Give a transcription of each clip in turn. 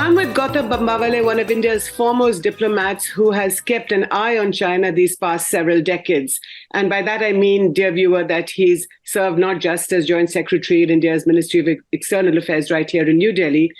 I'm with Gautam Bambawale, one of India's foremost diplomats who has kept an eye on China these past several decades. And by that, I mean, dear viewer, that he's served not just as Joint Secretary in India's Ministry of External Affairs right here in New Delhi,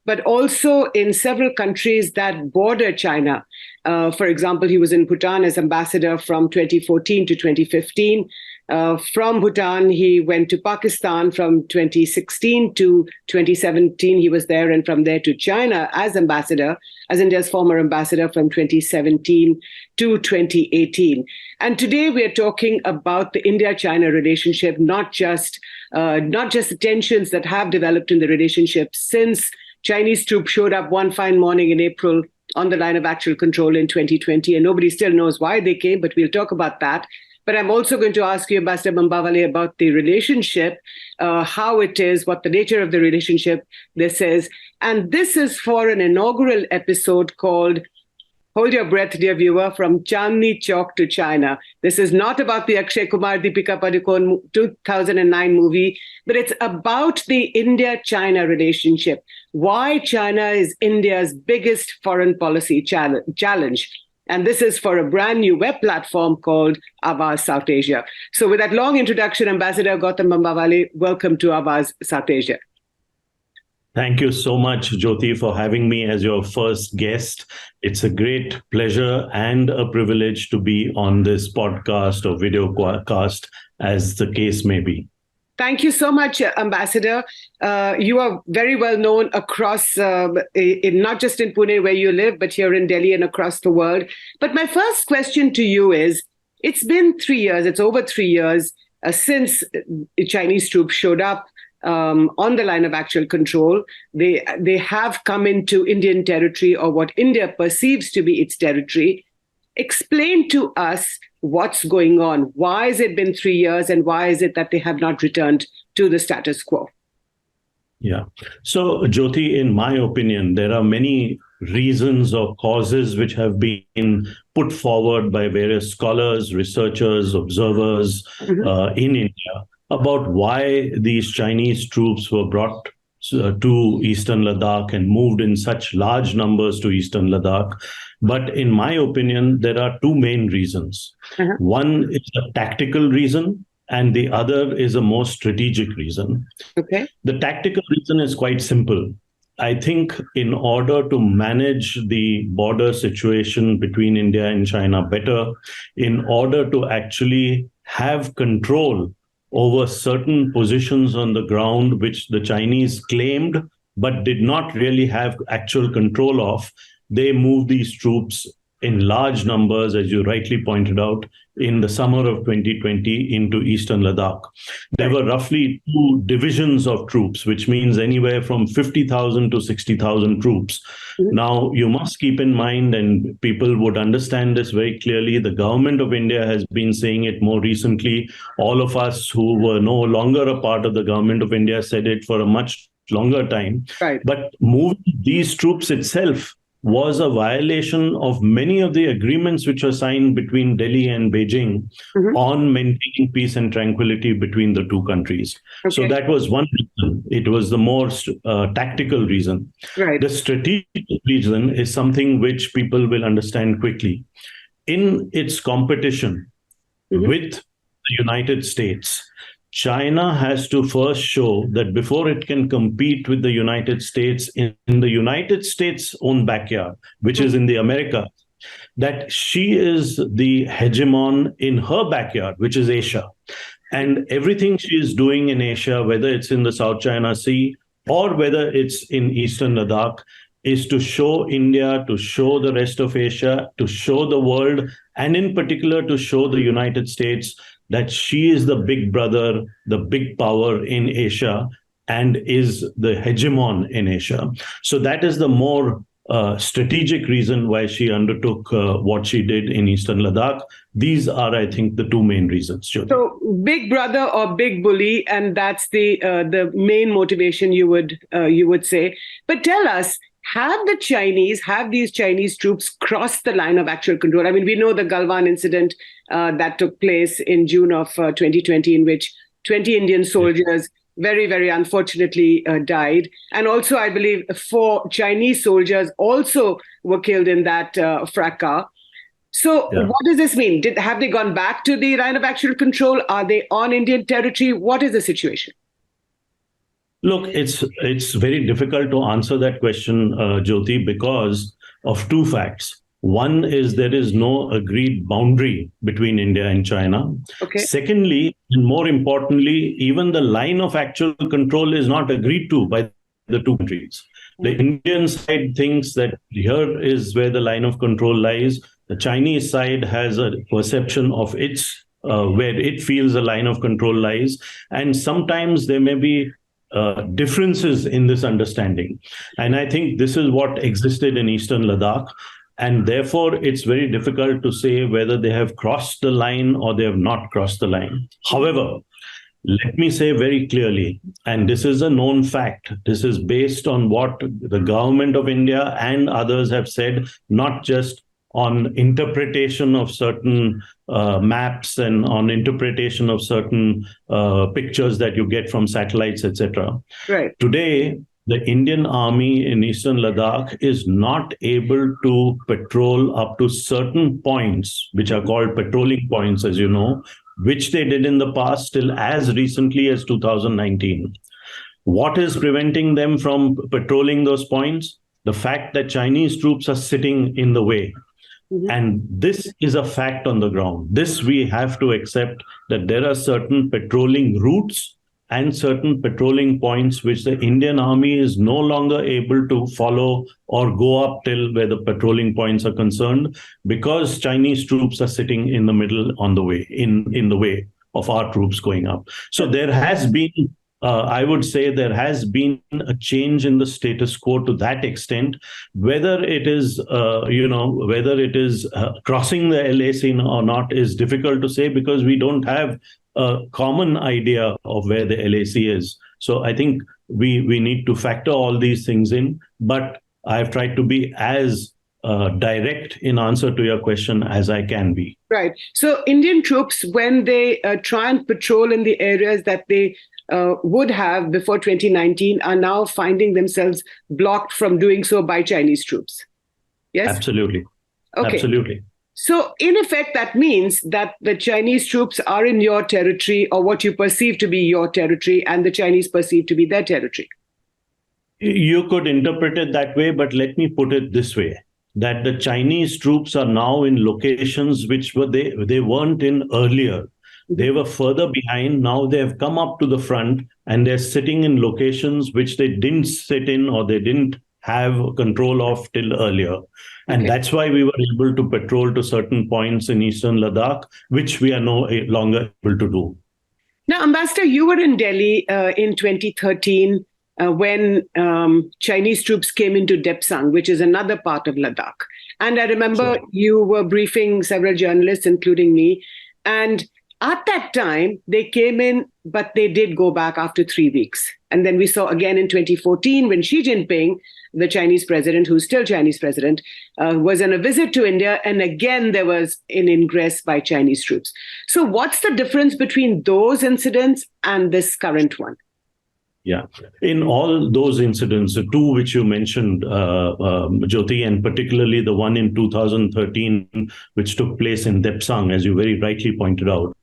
but also in several countries that border China. For example, he was in Bhutan as ambassador from 2014 to 2015. From Bhutan, he went to Pakistan from 2016 to 2017. He was there, and from there to China as ambassador, as India's former ambassador from 2017 to 2018. And today we are talking about the India-China relationship, not just the tensions that have developed in the relationship since Chinese troops showed up one fine morning in April on the line of actual control in 2020. And nobody still knows why they came, but we'll talk about that. But I'm also going to ask you, Ambassador Bambawale, about the relationship, how it is, what the nature of the relationship this is. And this is for an inaugural episode called Hold Your Breath, Dear Viewer, from Chandni, Chowk to China. This is not about the Akshay Kumar, Deepika Padukone 2009 movie, but it's about the India-China relationship. Why China is India's biggest foreign policy challenge. And this is for a brand new web platform called AwaazSouthAsia. So with that long introduction, Ambassador Gautam Bambawale, welcome to AwaazSouthAsia. Thank you so much, Jyoti, for having me as your first guest. It's a great pleasure and a privilege to be on this podcast or video cast, as the case may be. Thank you so much, Ambassador. You are very well known across, not just in Pune where you live, but here in Delhi and across the world. But my first question to you is, it's been 3 years, it's over 3 years since Chinese troops showed up on the line of actual control. They have come into Indian territory, or what India perceives to be its territory. Explain to us what's going on. Why has it been 3 years, and why is it that they have not returned to the status quo? Yeah. So, Jyoti, in my opinion, there are many reasons or causes which have been put forward by various scholars, researchers, observers in India about why these Chinese troops were brought to Eastern Ladakh and moved in such large numbers to Eastern Ladakh. But in my opinion, there are two main reasons. One is a tactical reason, and the other is a more strategic reason. Okay. The tactical reason is quite simple. I think in order to manage the border situation between India and China better, in order to actually have control over certain positions on the ground which the Chinese claimed but did not really have actual control of, they moved these troops in large numbers, as you rightly pointed out, in the summer of 2020 into Eastern Ladakh. There were roughly 2 divisions of troops, which means anywhere from 50,000 to 60,000 troops. Now, you must keep in mind, and people would understand this very clearly, the government of India has been saying it more recently. All of us who were no longer a part of the government of India said it for a much longer time. Right. But moving these troops itself was a violation of many of the agreements which were signed between Delhi and Beijing on maintaining peace and tranquility between the two countries. Okay. So that was one reason. It was the more tactical reason. Right. The strategic reason is something which people will understand quickly. In its competition with the United States, China has to first show that before it can compete with the United States in the United States' own backyard, which is in the America, that she is the hegemon in her backyard, which is Asia. And everything she is doing in Asia, whether it's in the South China Sea or whether it's in Eastern Ladakh, is to show India, to show the rest of Asia, to show the world, and in particular to show the United States that she is the big brother, the big power in Asia, and is the hegemon in Asia. So that is the more strategic reason why she undertook what she did in Eastern Ladakh. These are, I think, the two main reasons. Jyoti. So big brother or big bully, and that's the main motivation you would say. But tell us, have these Chinese troops crossed the line of actual control? I mean, we know the Galwan incident that took place in June of 2020, in which 20 Indian soldiers very, very unfortunately died. And also, I believe 4 Chinese soldiers also were killed in that fracas. So Yeah. what does this mean? Have they gone back to the line of actual control? Are they on Indian territory? What is the situation? Look, it's very difficult to answer that question, Jyoti, because of two facts. One is there is no agreed boundary between India and China. Okay. Secondly, and more importantly, even the line of actual control is not agreed to by the two countries. The Indian side thinks that here is where the line of control lies. The Chinese side has a perception of its where it feels the line of control lies, and sometimes there may be differences in this understanding. And I think this is what existed in Eastern Ladakh. And therefore, it's very difficult to say whether they have crossed the line or they have not crossed the line. However, let me say very clearly, and this is a known fact, this is based on what the government of India and others have said, not just on interpretation of certain maps and on interpretation of certain pictures that you get from satellites, etc. Right. Today, the Indian Army in Eastern Ladakh is not able to patrol up to certain points, which are called patrolling points, as you know, which they did in the past till as recently as 2019. What is preventing them from patrolling those points? The fact that Chinese troops are sitting in the way. Mm-hmm. And this is a fact on the ground. This we have to accept, that there are certain patrolling routes and certain patrolling points which the Indian Army is no longer able to follow or go up till where the patrolling points are concerned, because Chinese troops are sitting in the middle on the way, in the way of our troops going up. So there has been, I would say there has been a change in the status quo to that extent. Whether it is, whether it is crossing the LAC or not is difficult to say, because we don't have a common idea of where the LAC is. So I think we need to factor all these things in. But I've tried to be as direct in answer to your question as I can be. Right. So Indian troops, when they try and patrol in the areas that they would have before 2019, are now finding themselves blocked from doing so by Chinese troops. Yes? Absolutely. Okay. Absolutely. So in effect, that means that the Chinese troops are in your territory, or what you perceive to be your territory, and the Chinese perceive to be their territory. You could interpret it that way, but let me put it this way, that the Chinese troops are now in locations which they weren't in earlier. They were further behind. Now they have come up to the front, and they're sitting in locations which they didn't sit in or they didn't have control of till earlier. And that's why we were able to patrol to certain points in Eastern Ladakh, which we are no longer able to do. Now, Ambassador, you were in Delhi in 2013 when Chinese troops came into Depsang, which is another part of Ladakh. And I remember you were briefing several journalists, including me. And at that time, they came in, but they did go back after 3 weeks. And then we saw again in 2014 when Xi Jinping, the Chinese president, who's still Chinese president, was on a visit to India. And again, there was an ingress by Chinese troops. So what's the difference between those incidents and this current one? Yeah, in all those incidents, the two which you mentioned, Jyoti, and particularly the one in 2013, which took place in Depsang, as you very rightly pointed out.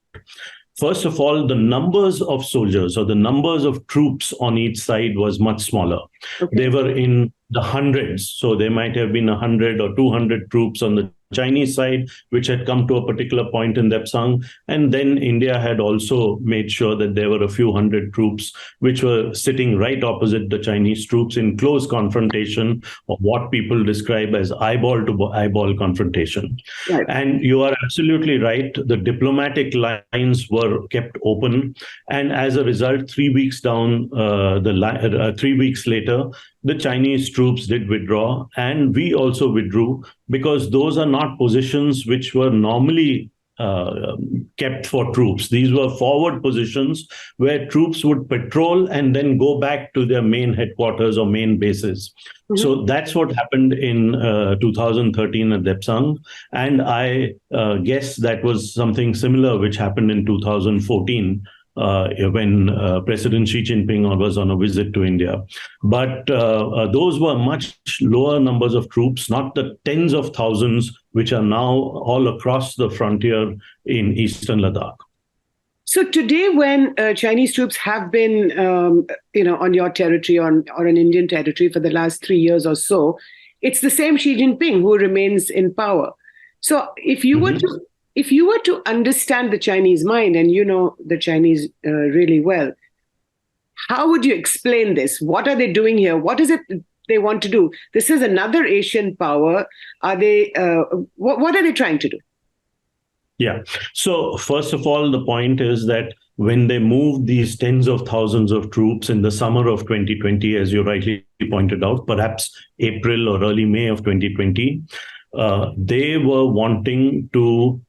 First of all, the numbers of soldiers or the numbers of troops on each side was much smaller. Okay. They were in the hundreds. So there might have been 100 or 200 troops on the Chinese side, which had come to a particular point in Depsang. And then India had also made sure that there were a few hundred troops which were sitting right opposite the Chinese troops in close confrontation, of what people describe as eyeball to eyeball confrontation. Right. And you are absolutely right. The diplomatic lines were kept open. And as a result, 3 weeks down 3 weeks later, the Chinese troops did withdraw, and we also withdrew, because those are not positions which were normally kept for troops. These were forward positions where troops would patrol and then go back to their main headquarters or main bases. Mm-hmm. So that's what happened in 2013 at Depsang. And I guess that was something similar which happened in 2014 when President Xi Jinping was on a visit to India. But those were much lower numbers of troops, not the tens of thousands which are now all across the frontier in eastern Ladakh. So today, when Chinese troops have been, on your territory or an Indian territory for the last 3 years or so, it's the same Xi Jinping who remains in power. So if you were to understand the Chinese mind, and you know the Chinese really well, how would you explain this? What are they doing here? What is it they want to do? This is another Asian power. Are they? What are they trying to do? Yeah. So first of all, the point is that when they moved these tens of thousands of troops in the summer of 2020, as you rightly pointed out, perhaps April or early May of 2020, they were wanting to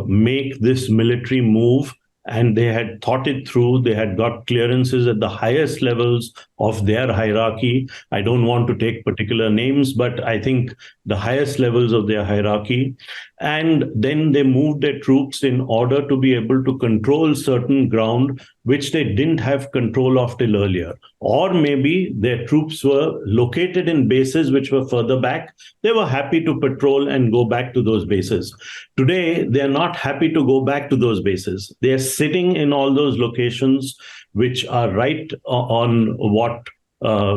make this military move, and they had thought it through. They had got clearances at the highest levels of their hierarchy. I don't want to take particular names, but I think the highest levels of their hierarchy. And then they moved their troops in order to be able to control certain ground which they didn't have control of till earlier. Or maybe their troops were located in bases which were further back. They were happy to patrol and go back to those bases. Today, they're not happy to go back to those bases. They're sitting in all those locations which are right on what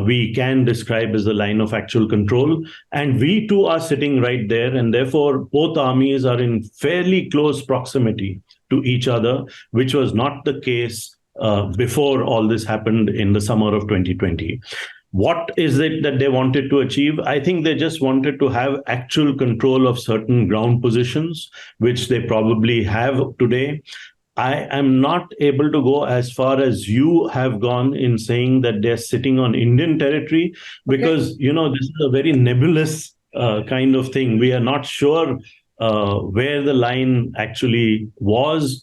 we can describe as the line of actual control. And we too are sitting right there. And therefore, both armies are in fairly close proximity to each other, which was not the case before all this happened in the summer of 2020. What is it that they wanted to achieve? I think they just wanted to have actual control of certain ground positions, which they probably have today. I am not able to go as far as you have gone in saying that they're sitting on Indian territory, because, this is a very nebulous kind of thing. We are not sure where the line actually was.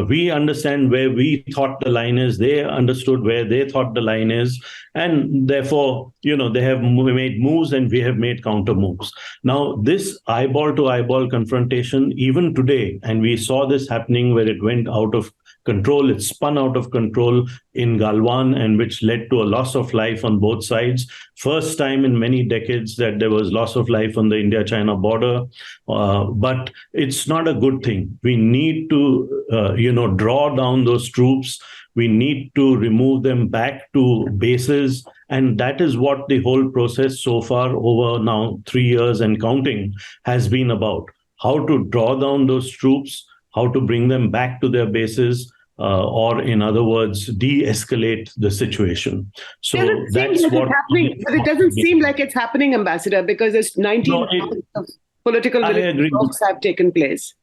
We understand where we thought the line is. They understood where they thought the line is. And therefore, they have made moves and we have made counter moves. Now, this eyeball to eyeball confrontation, even today, and we saw this happening where it went out of control, it spun out of control in Galwan, and which led to a loss of life on both sides. First time in many decades that there was loss of life on the India-China border. But it's not a good thing. We need to, draw down those troops. We need to remove them back to bases. And that is what the whole process so far over now 3 years and counting has been about. How to draw down those troops, how to bring them back to their bases, or in other words, de-escalate the situation. So that's what happening. But it doesn't seem like it's happening, Ambassador, because there's 19 political talks have taken place.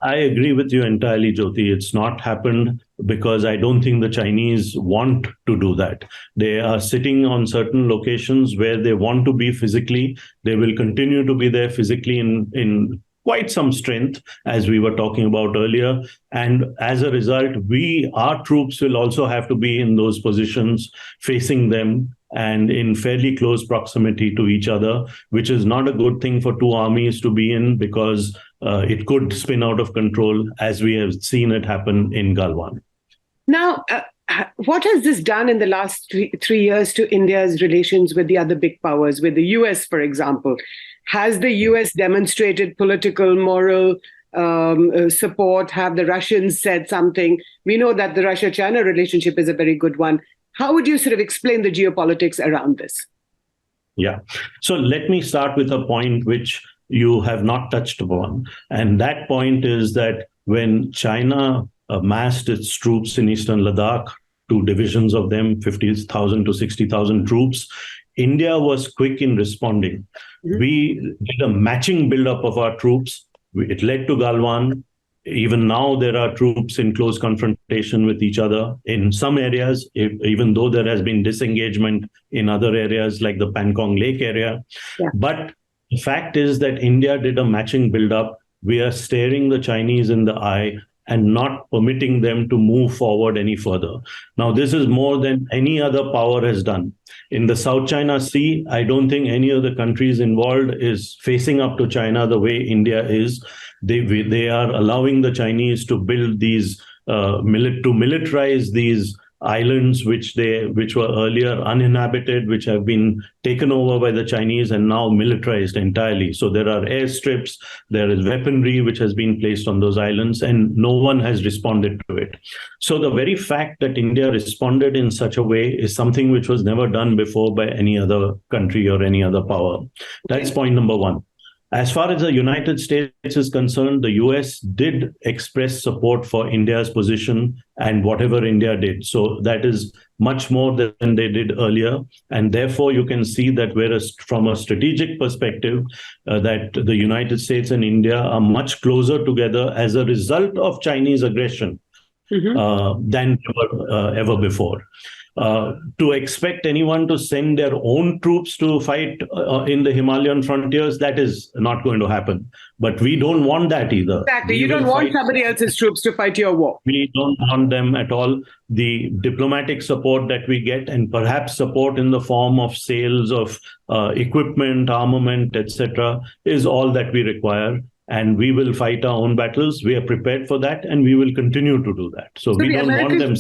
I agree with you entirely, Jyoti. It's not happened because I don't think the Chinese want to do that. They are sitting on certain locations where they want to be physically. They will continue to be there physically in quite some strength, as we were talking about earlier. And as a result, our troops will also have to be in those positions, facing them and in fairly close proximity to each other, which is not a good thing for two armies to be in, because it could spin out of control, as we have seen it happen in Galwan. Now, what has this done in the last 3 years to India's relations with the other big powers, with the US, for example? Has the US demonstrated political, moral support? Have the Russians said something? We know that the Russia-China relationship is a very good one. How would you sort of explain the geopolitics around this? Yeah. So let me start with a point which you have not touched upon. And that point is that when China massed its troops in eastern Ladakh, 2 divisions of them, 50,000 to 60,000 troops, India was quick in responding. Mm-hmm. We did a matching buildup of our troops. It led to Galwan. Even now, there are troops in close confrontation with each other in some areas, even though there has been disengagement in other areas like the Pangong Lake area. Yeah. But the fact is that India did a matching buildup. We are staring the Chinese in the eye and not permitting them to move forward any further. Now, this is more than any other power has done. In the South China Sea, I don't think any of the countries involved is facing up to China the way India is. They are allowing the Chinese to build these to militarize these islands which were earlier uninhabited, which have been taken over by the Chinese and now militarized entirely. So there are airstrips, there is weaponry which has been placed on those islands, and no one has responded to it. So the very fact that India responded in such a way is something which was never done before by any other country or any other power. That's point number one. As far as the United States is concerned, the US did express support for India's position and whatever India did. So that is much more than they did earlier. And therefore, you can see that whereas from a strategic perspective, that the United States and India are much closer together as a result of Chinese aggression than ever before. To expect anyone to send their own troops to fight in the Himalayan frontiers, that is not going to happen. But we don't want that either. Exactly. You don't want somebody else's troops to fight your war. We don't want them at all. The diplomatic support that we get, and perhaps support in the form of sales of equipment, armament, etc., is all that we require. And we will fight our own battles. We are prepared for that, and we will continue to do that. So we don't want them.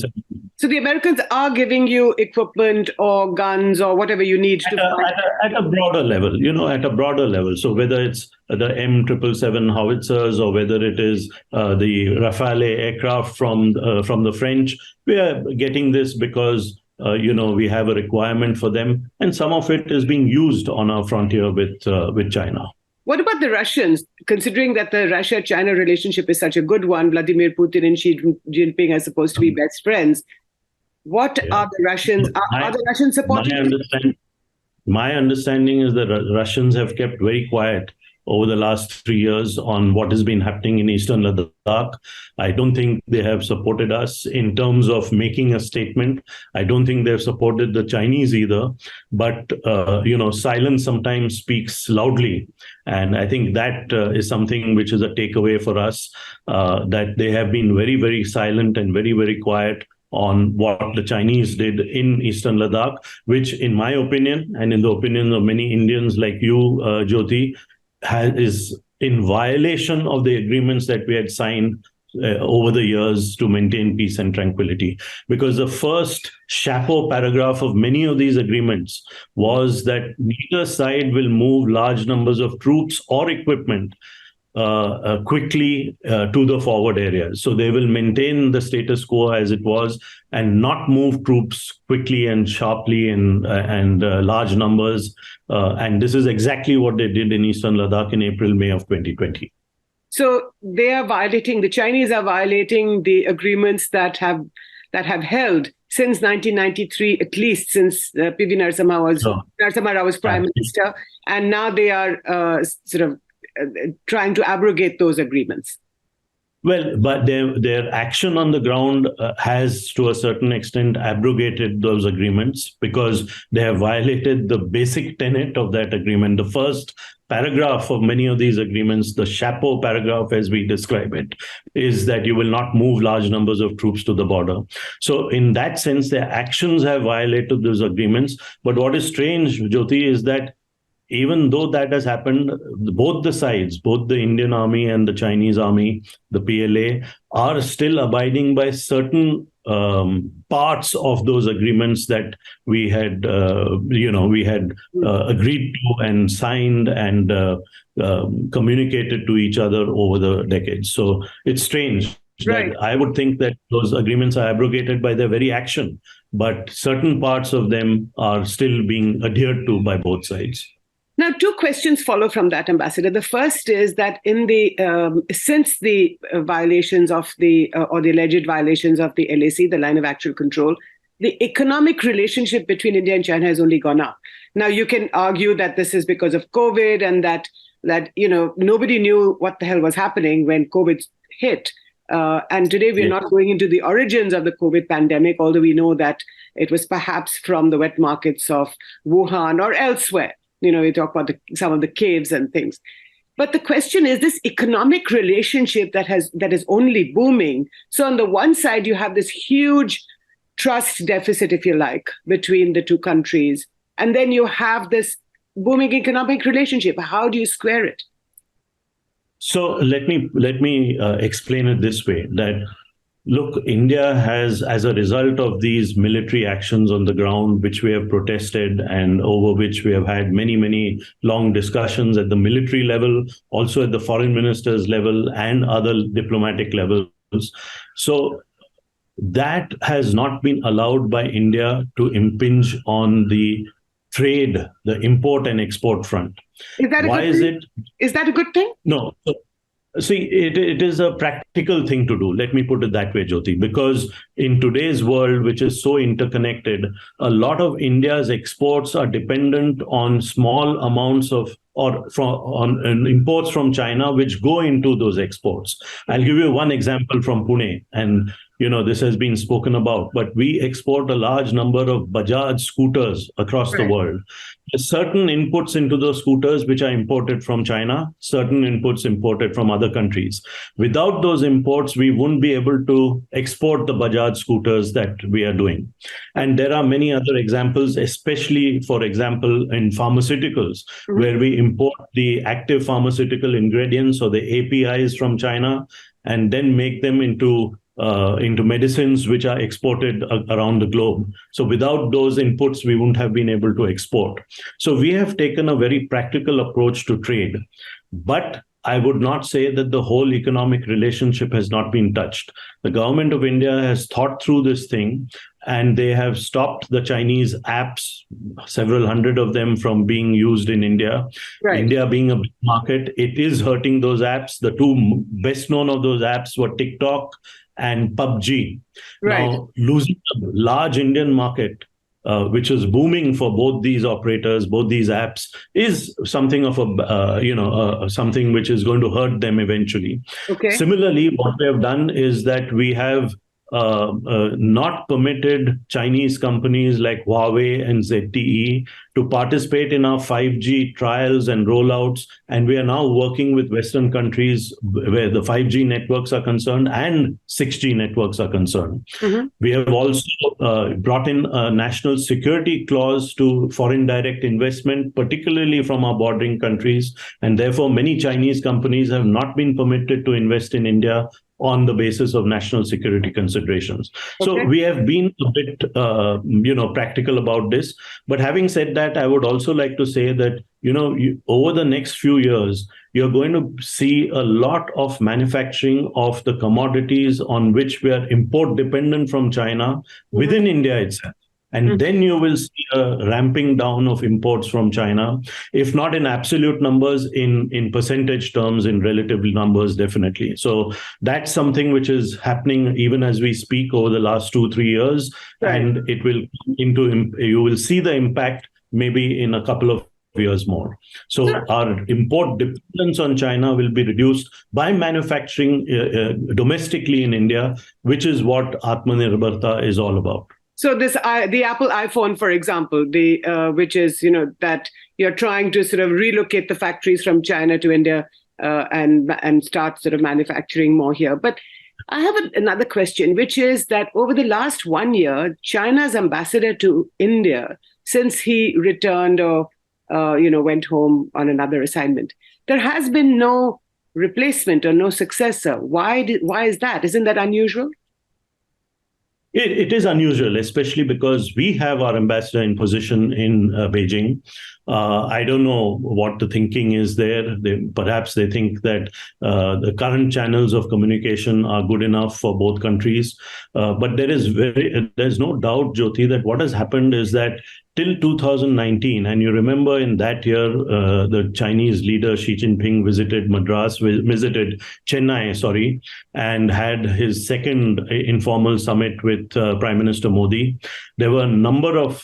So the Americans are giving you equipment or guns or whatever you need to fight. At a broader level, at a broader level. So whether it's the M777 howitzers or whether it is the Rafale aircraft from the French, we are getting this because we have a requirement for them, and some of it is being used on our frontier with China. What about the Russians? Considering that the Russia-China relationship is such a good one, Vladimir Putin and Xi Jinping are supposed to be best friends. What are the Russians? Are the Russians supporting? My understanding is that Russians have kept very quiet over the last 3 years on what has been happening in Eastern Ladakh. I don't think they have supported us in terms of making a statement. I don't think they've supported the Chinese either. But, silence sometimes speaks loudly. And I think that is something which is a takeaway for us, that they have been very, very silent and very, very quiet on what the Chinese did in Eastern Ladakh, which in my opinion, and in the opinion of many Indians like you, Jyoti, is in violation of the agreements that we had signed over the years to maintain peace and tranquility. Because the first chapeau paragraph of many of these agreements was that neither side will move large numbers of troops or equipment quickly to the forward areas. So they will maintain the status quo as it was and not move troops quickly and sharply and large numbers. And this is exactly what they did in Eastern Ladakh in April, May of 2020. So the Chinese are violating the agreements that have held since 1993, at least since P.V. Narasimha Rao was Prime Minister. And now they are trying to abrogate those agreements. Well, but their action on the ground has, to a certain extent, abrogated those agreements because they have violated the basic tenet of that agreement. The first paragraph of many of these agreements, the chapeau paragraph as we describe it, is that you will not move large numbers of troops to the border. So in that sense, their actions have violated those agreements. But what is strange, Jyoti, is that even though that has happened, both the sides, both the Indian army and the Chinese army, the PLA, are still abiding by certain parts of those agreements that we had, agreed to and signed and communicated to each other over the decades. So it's strange. Right. I would think that those agreements are abrogated by their very action, but certain parts of them are still being adhered to by both sides. Now, two questions follow from that, Ambassador. The first is that since the violations of or the alleged violations of the LAC, the line of actual control, the economic relationship between India and China has only gone up. Now, you can argue that this is because of COVID and that nobody knew what the hell was happening when COVID hit. And today we're not going into the origins of the COVID pandemic, although we know that it was perhaps from the wet markets of Wuhan or elsewhere. We talk about some of the caves and things. But the question is this economic relationship that is only booming. So on the one side, you have this huge trust deficit, if you like, between the two countries. And then you have this booming economic relationship. How do you square it? So let me explain it this way, that Look, India has, as a result of these military actions on the ground, which we have protested and over which we have had many, many long discussions at the military level, also at the foreign minister's level and other diplomatic levels. So that has not been allowed by India to impinge on the trade, the import and export front. Is that a Why good is thing? it? Is that a good thing? No. See, it is a practical thing to do. Let me put it that way, Jyoti, because in today's world, which is so interconnected, a lot of India's exports are dependent on small amounts of on imports from China, which go into those exports. I'll give you one example from Pune, and this has been spoken about, but we export a large number of Bajaj scooters across the world. There's certain inputs into those scooters which are imported from China, certain inputs imported from other countries. Without those imports, we wouldn't be able to export the Bajaj scooters that we are doing. And there are many other examples, especially, for example, in pharmaceuticals, where we import the active pharmaceutical ingredients or the APIs from China and then make them into medicines which are exported around the globe. So without those inputs, we wouldn't have been able to export. So we have taken a very practical approach to trade. But I would not say that the whole economic relationship has not been touched. The government of India has thought through this thing, and they have stopped the Chinese apps, several hundred of them, from being used in India. Right. India being a big market, it is hurting those apps. The two best known of those apps were TikTok and PUBG. Right. Now, losing a large Indian market, which is booming for both these operators, both these apps, is something of something which is going to hurt them eventually. Okay. Similarly, what we have done is that we have not permitted Chinese companies like Huawei and ZTE to participate in our 5G trials and rollouts. And we are now working with Western countries where the 5G networks are concerned and 6G networks are concerned. Mm-hmm. We have also brought in a national security clause to foreign direct investment, particularly from our bordering countries. And therefore, many Chinese companies have not been permitted to invest in India on the basis of national security considerations. Okay. So we have been a bit, practical about this. But having said that, I would also like to say that, over the next few years, you're going to see a lot of manufacturing of the commodities on which we are import dependent from China within India itself. And then you will see a ramping down of imports from China, if not in absolute numbers, in percentage terms, in relative numbers, definitely. So that's something which is happening even as we speak over the last 2-3 years. Right. And it will you will see the impact maybe in a couple of years more. So our import dependence on China will be reduced by manufacturing domestically in India, which is what Atmanirbharta is all about. So the Apple iPhone, for example, which is, that you're trying to sort of relocate the factories from China to India and start sort of manufacturing more here. But I have another question, which is that over the last 1 year, China's ambassador to India, since he returned or, went home on another assignment, there has been no replacement or no successor. Why is that? Isn't that unusual? It is unusual, especially because we have our ambassador in position in Beijing. I don't know what the thinking is there. Perhaps they think that the current channels of communication are good enough for both countries. But there's no doubt, Jyoti, that what has happened is that till 2019, and you remember in that year, the Chinese leader Xi Jinping visited Chennai, and had his second informal summit with Prime Minister Modi. There were a number of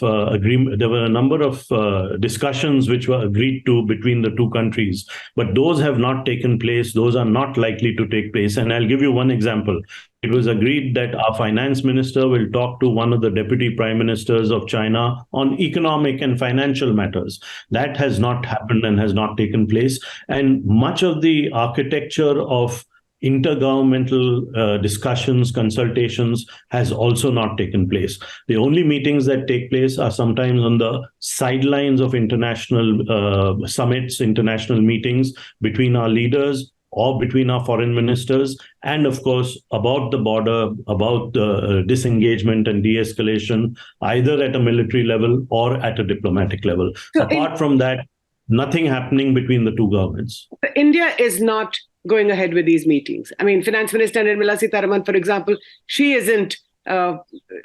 discussions which were agreed to between the two countries, but those have not taken place. Those are not likely to take place. And I'll give you one example. It was agreed that our finance minister will talk to one of the deputy prime ministers of China on economic and financial matters. That has not happened and has not taken place. And much of the architecture of intergovernmental discussions, consultations has also not taken place. The only meetings that take place are sometimes on the sidelines of international summits, international meetings between our leaders, or between our foreign ministers, and of course, about the border, about the disengagement and de-escalation, either at a military level or at a diplomatic level. Apart from that, nothing happening between the two governments. India is not going ahead with these meetings. I mean, Finance Minister Nirmala Sitharaman, for example, she isn't.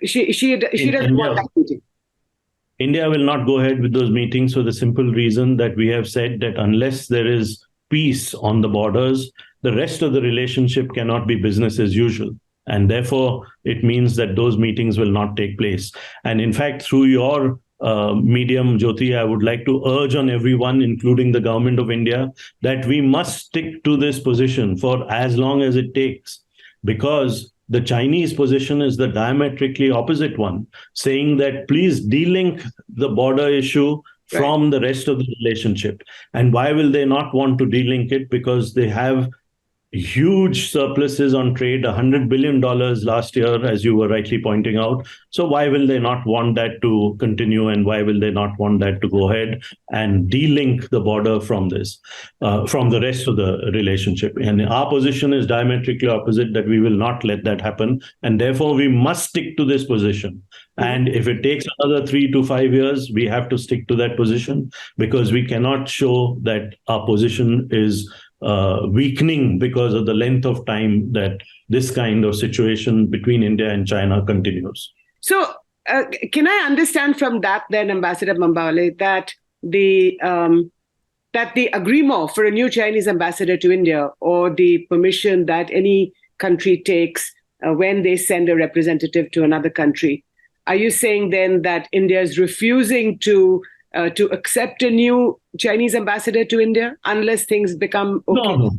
She doesn't want that meeting. India will not go ahead with those meetings for the simple reason that we have said that unless there is peace on the borders, the rest of the relationship cannot be business as usual. And therefore, it means that those meetings will not take place. And in fact, through your medium, Jyoti, I would like to urge on everyone, including the government of India, that we must stick to this position for as long as it takes, because the Chinese position is the diametrically opposite one, saying that please de-link the border issue from the rest of the relationship. And why will they not want to de-link it? Because they have huge surpluses on trade, $100 billion last year, as you were rightly pointing out. So why will they not want that to continue, and why will they not want that to go ahead and de-link the border from this, from the rest of the relationship? And our position is diametrically opposite, that we will not let that happen. And therefore, we must stick to this position. And if it takes another 3 to 5 years, we have to stick to that position, because we cannot show that our position is weakening because of the length of time that this kind of situation between India and China continues. So can I understand from that then, Ambassador Bambawale, that the agreement for a new Chinese ambassador to India, or the permission that any country takes when they send a representative to another country, are you saying then that India is refusing to accept a new Chinese ambassador to India unless things become okay?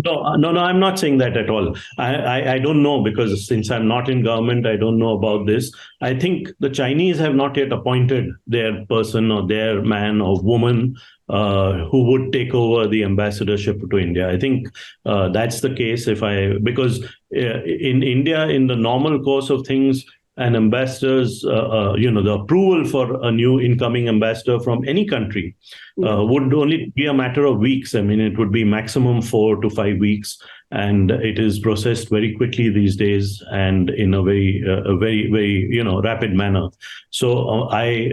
No, I'm not saying that at all. I don't know, because since I'm not in government, I don't know about this. I think the Chinese have not yet appointed their person or their man or woman who would take over the ambassadorship to India. I think that's the case. Because in India, in the normal course of things, an ambassador's, the approval for a new incoming ambassador from any country would only be a matter of weeks. I mean, it would be maximum 4 to 5 weeks, and it is processed very quickly these days and in a very, very, rapid manner. So I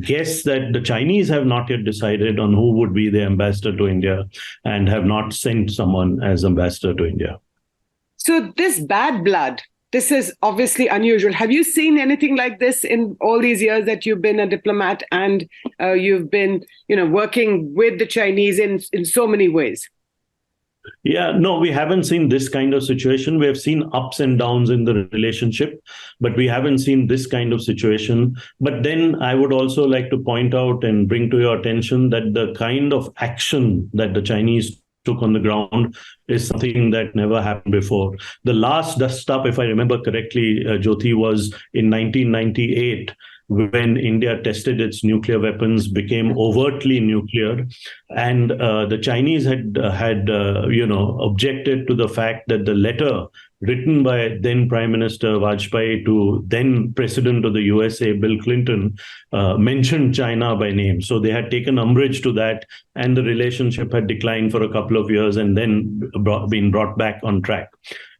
guess that the Chinese have not yet decided on who would be the ambassador to India, and have not sent someone as ambassador to India. So this bad blood, this is obviously unusual. Have you seen anything like this in all these years that you've been a diplomat, and you've been, working with the Chinese in so many ways? Yeah, no, we haven't seen this kind of situation. We have seen ups and downs in the relationship, but we haven't seen this kind of situation. But then I would also like to point out and bring to your attention that the kind of action that the Chinese took on the ground is something that never happened before. The last dust up, if I remember correctly, Jyoti, was in 1998, when India tested its nuclear weapons, became overtly nuclear, and the Chinese had objected to the fact that the letter written by then Prime Minister Vajpayee to then President of the USA, Bill Clinton, mentioned China by name. So they had taken umbrage to that, and the relationship had declined for a couple of years and then been brought back on track.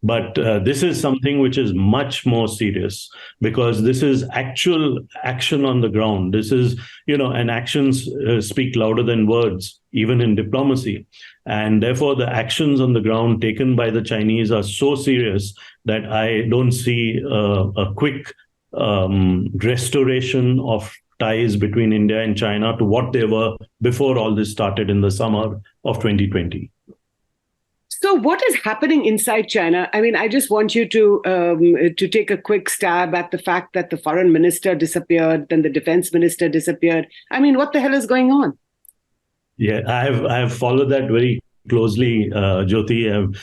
But this is something which is much more serious, because this is actual action on the ground. This is, and actions speak louder than words, even in diplomacy. And therefore, the actions on the ground taken by the Chinese are so serious that I don't see a quick restoration of ties between India and China to what they were before all this started in the summer of 2020. So what is happening inside China? I mean, I just want you to take a quick stab at the fact that the foreign minister disappeared, then the defense minister disappeared. I mean, what the hell is going on? Yeah, I have followed that very closely, Jyoti. I've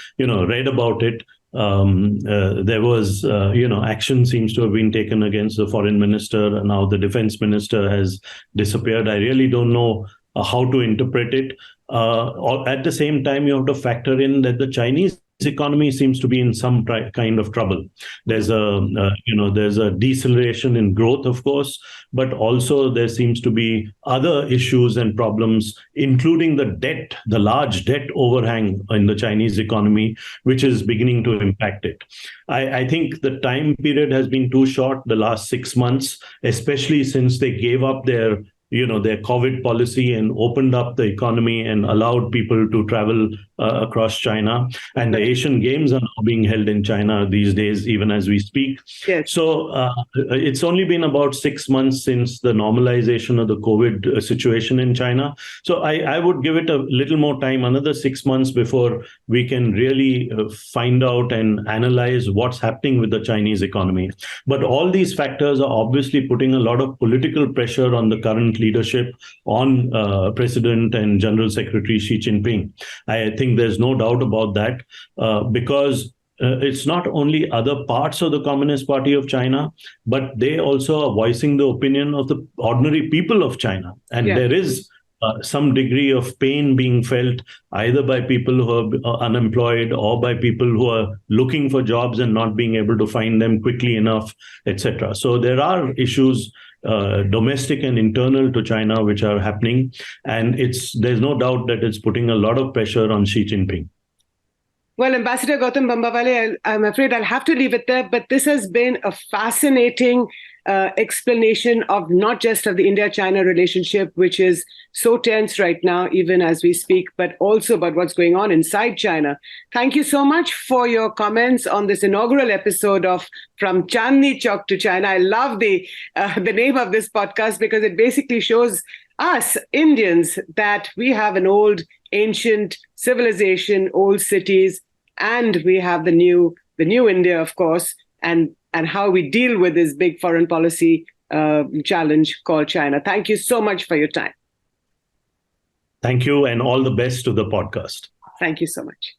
read about it. There was action seems to have been taken against the foreign minister, and now the defense minister has disappeared. I really don't know how to interpret it. At the same time, you have to factor in that the Chinese economy seems to be in some kind of trouble. There's a deceleration in growth, of course, but also there seems to be other issues and problems, including the large debt overhang in the Chinese economy, which is beginning to impact it. I think the time period has been too short, the last 6 months, especially since they gave up their COVID policy and opened up the economy and allowed people to travel across China. And the Asian Games are now being held in China these days, even as we speak. Yes. So it's only been about 6 months since the normalization of the COVID situation in China. So I would give it a little more time, another 6 months, before we can really find out and analyze what's happening with the Chinese economy. But all these factors are obviously putting a lot of political pressure on the current leadership, on President and General Secretary Xi Jinping. I think there's no doubt about that, because it's not only other parts of the Communist Party of China, but they also are voicing the opinion of the ordinary people of China. And there is some degree of pain being felt either by people who are unemployed or by people who are looking for jobs and not being able to find them quickly enough, etc. So there are issues, domestic and internal to China, which are happening. And there's no doubt that it's putting a lot of pressure on Xi Jinping. Well, Ambassador Gautam Bambawale, I'm afraid I'll have to leave it there, but this has been a fascinating explanation of not just of the India-China relationship, which is so tense right now, even as we speak, but also about what's going on inside China. Thank you so much for your comments on this inaugural episode of From Chandni Chowk to China. I love the name of this podcast because it basically shows us Indians that we have an old, ancient civilization, old cities, and we have the new India, of course, and how we deal with this big foreign policy challenge called China. Thank you so much for your time. Thank you, and all the best to the podcast. Thank you so much.